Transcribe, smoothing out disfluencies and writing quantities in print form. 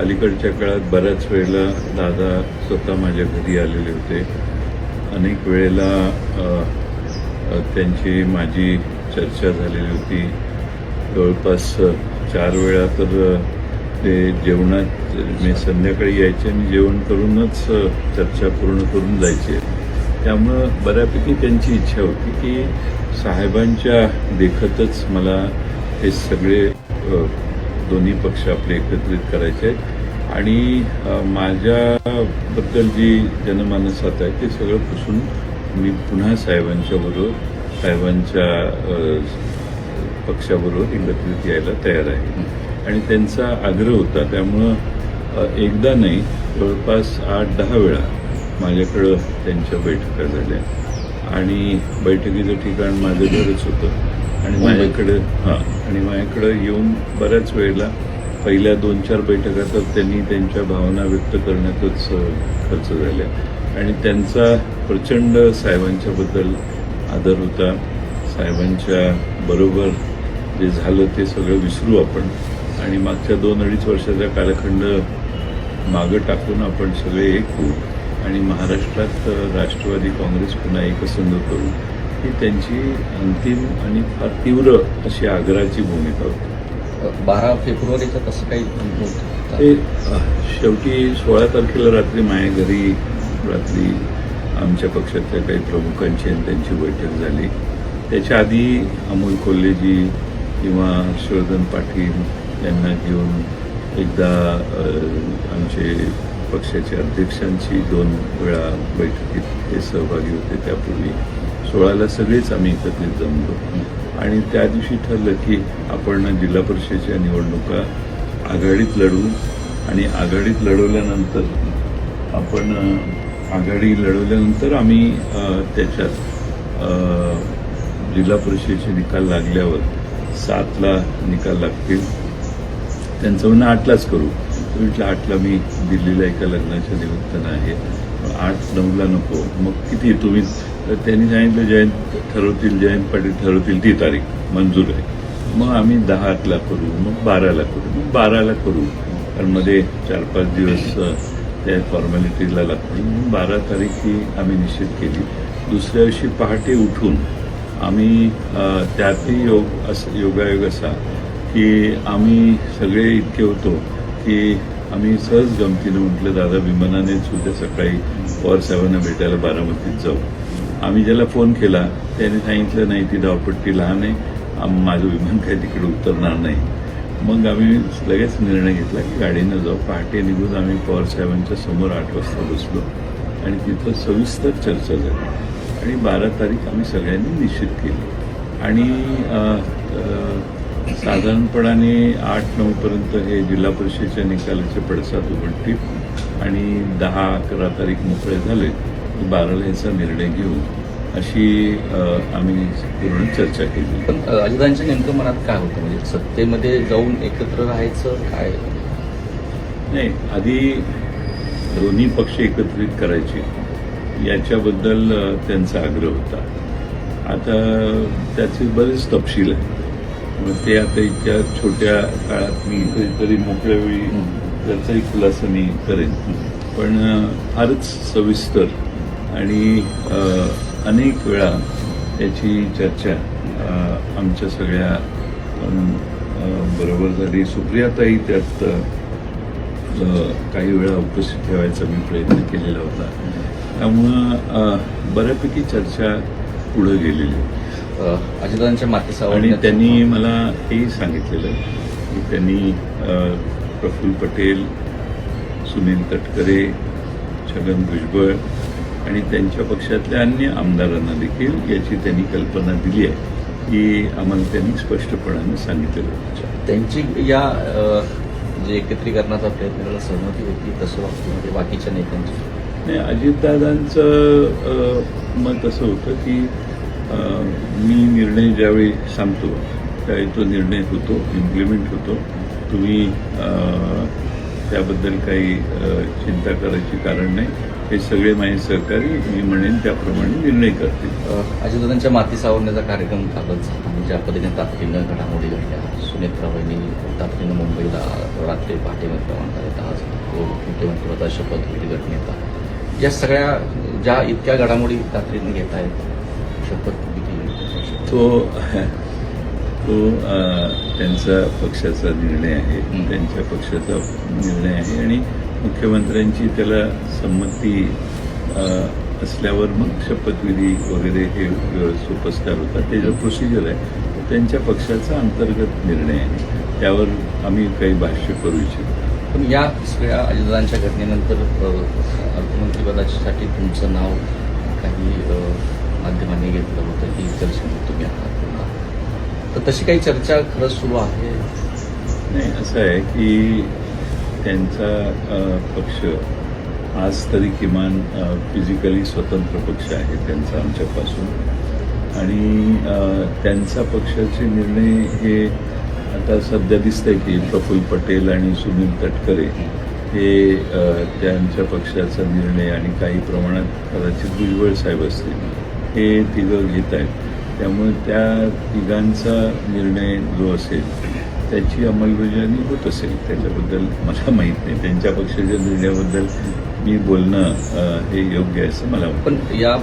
अलीकडच्या काळात बऱ्याच वेळेला दादा स्वतः माझ्या घरी आलेले होते. अनेक वेळेला त्यांची माझी चर्चा झालेली होती. जवळपास 4 वेळा तर ते जेवणात मी संध्याकाळी यायचे आणि जेवण करूनच चर्चा पूर्ण करून जायचे. त्यामुळं बऱ्यापैकी त्यांची इच्छा होती की साहेबांच्या देखतच मला हे सगळे दोन्ही पक्ष आपले एकत्रित करायचे आहेत आणि माझ्याबद्दल जी जनमानसात आहे ते सगळं पुसून मी पुन्हा साहेबांच्या पक्षाबरोबर एकत्रित यायला तयार आहे. आणि त्यांचा आग्रह होता. त्यामुळं एकदा नाही, जवळपास 8-10 वेळा माझ्याकडं त्यांच्या बैठका झाल्या आणि बैठकीचं ठिकाण माझं घरच होतं. आणि माझ्याकडं येऊन बऱ्याच वेळेला पहिल्या 2-4 बैठका तर त्यांनी त्यांच्या भावना व्यक्त करण्यातच खर्च झाल्या. आणि त्यांचा प्रचंड साहेबांच्याबद्दल आदर होता. साहेबांच्या बरोबर जे झालं ते सगळं विसरू आपण आणि मागच्या 2-2.5 वर्षाचा कालखंड मागं टाकून आपण सगळे एक होऊ आणि महाराष्ट्रात राष्ट्रवादी काँग्रेस पुन्हा एकसंध करू, ही त्यांची अंतिम आणि फार तीव्र अशी आग्रहाची भूमिका होती. 12 फेब्रुवारीचं तसं काही ते शेवटी 16 तारखेला रात्री माझ्या घरी आमच्या पक्षातल्या काही प्रमुखांची आणि त्यांची बैठक झाली. त्याच्या आधी अमोल कोल्हेजी किंवा हर्षवर्धन पाटील यांना घेऊन एकदा आमचे पक्षाचे अध्यक्षांची 2 वेळा बैठकीत ते सहभागी होते. त्यापूर्वी 16ला सगळेच आम्ही एकत्रित जमलो आणि त्या दिवशी ठरलं की आपण जिल्हा परिषदेच्या निवडणुका आघाडीत लढवू आणि आघाडीत लढवल्यानंतर आम्ही त्याच्यात जिल्हा परिषदेचे निकाल लागल्यावर 7ला निकाल लागतील. त्यांचं म्हणणं 8लाच करू. म्हटलं 8ला मी दिल्लीला एका लग्नाच्या निमित्तानं आहे, 8-9ला नको. मग किती तुम्ही, तर त्यांनी सांगितलं जयंत पाटील ठरवतील ती तारीख मंजूर आहे. मग आम्ही 10ला करू, मग 12ला करू, मग 12ला करू. कारण मध्ये 4-5 दिवस त्या फॉर्मॅलिटीला लागतील. म्हणून 12 तारीख ही आम्ही निश्चित केली. दुसऱ्या दिवशी पहाटे उठून आम्ही त्यातही योगायोग असा की आम्ही सगळे इतके होतो की आम्ही सहज गमतीनं म्हटलं दादा विमानानेच उद्या सकाळी पवार साहेबांना भेटायला बारामतीत जाऊ. आम्ही ज्याला फोन केला त्याने सांगितलं नाही, ती धावपट्टी लहान आहे, माझं विमान काही तिकडे उतरणार नाही. मग आम्ही लगेच निर्णय घेतला की गाडीनं जाऊ. पहाटे निघून आम्ही पवार साहेबांच्या समोर 8 वाजता बसलो आणि तिथं सविस्तर चर्चा झाली आणि 12 तारीख आम्ही सगळ्यांनी निश्चित केली. आणि साधारणपणाने 8-9 पर्यंत हे जिल्हा परिषदेच्या निकालाचे पडसाद उघडतील आणि 10-11 तारीख मोकळे झाले की 12ला याचा निर्णय घेऊ अशी आम्ही पूर्ण चर्चा केली. पण अजितांच्या नेमकं मनात काय होतं, म्हणजे सत्तेमध्ये जाऊन एकत्र राहायचं काय? नाही, आधी दोन्ही पक्ष एकत्रित करायचे याच्याबद्दल त्यांचा आग्रह होता. आता त्याचे बरेच तपशील आहे. मग ते आता इतक्या छोट्या काळात मी कधीतरी मोकळ्या वेळी त्याचाही खुलासा मी करेन. पण फारच सविस्तर आणि अनेक वेळा त्याची चर्चा आमच्या सगळ्या बरोबर झाली. सुप्रियाताई त्यात काही वेळा उपस्थित ठेवायचा मी प्रयत्न केलेला होता. त्यामुळं बऱ्यापैकी चर्चा पुढे गेलेली. अजितांच्या मातेसावर आणि त्यांनी मला हेही सांगितलेलं की त्यांनी प्रफुल्ल पटेल, सुनील तटकरे, छगन भुजबळ आणि त्यांच्या पक्षातल्या अन्य आमदारांना देखील याची त्यांनी कल्पना दिली आहे की आम्हाला त्यांनी स्पष्टपणाने सांगितलेलं होतं. त्यांची या जे एकत्रीकरणाचा प्रयत्न करायला सहमती होती तसं वाटतं, म्हणजे बाकीच्या नेत्यांची नाही. अजितदादांचं मत असं होतं की मी निर्णय ज्यावेळी सांगतो त्यावेळी तो निर्णय होतो, इम्प्लिमेंट होतो. तुम्ही त्याबद्दल काही चिंता करायची कारण नाही. हे सगळे माझे सहकारी मी म्हणेन त्याप्रमाणे निर्णय करतील. अजितदादांच्या माती सावरण्याचा कार्यक्रम कालच झाला आणि ज्या पद्धतीने तातडीनं घडामोडी घडल्या, सुनेत्रा वहिनी तातडीनं मुंबईला रात्री पहाटेमध्ये रवाना झाल्या, आज मुख्यमंत्रीपदा शपथविधी घटनेचा या सगळ्या ज्या इतक्या घडामोडी तातडीने घेत आहेत, शपथविधी तो त्यांचा पक्षाचा निर्णय आहे, त्यांच्या पक्षाचा निर्णय आहे आणि मुख्यमंत्र्यांची त्याला संमती असल्यावर मग शपथविधी वगैरे हे सोपस्कार होतात. त्याचं प्रोसिजर आहे, त्यांच्या पक्षाचा अंतर्गत निर्णय आहे, त्यावर आम्ही काही भाष्य करू इच्छितो. पण या सगळ्या अजितदादांच्या घटनेनंतर अर्थमंत्रीपदासाठी तुमचं नाव काही माध्यमांनी घेतलं होतं की चर्चेमध्ये तुम्ही आहात पुन्हा, तर तशी काही चर्चा खरंच सुरू आहे? नाही, असं आहे की त्यांचा पक्ष आज तरी किमान फिजिकली स्वतंत्र पक्ष आहे त्यांचा आमच्यापासून, आणि त्यांचा पक्षाचे निर्णय हे आता सध्या दिसतंय की प्रफुल्ल पटेल आणि सुनील तटकरे हे त्यांच्या पक्षाचा निर्णय आणि काही प्रमाणात कदाचित भुजबळ साहेब असतील हे तिघं घेत आहेत. त्यामुळे त्या तिघांचा निर्णय जो असेल त्याची अंमलबजावणी होत असेल, त्याच्याबद्दल मला माहीत नाही. त्यांच्या पक्षाच्या निर्णयाबद्दल मी बोलणं हे योग्य आहे असं मला वाटतं. पण या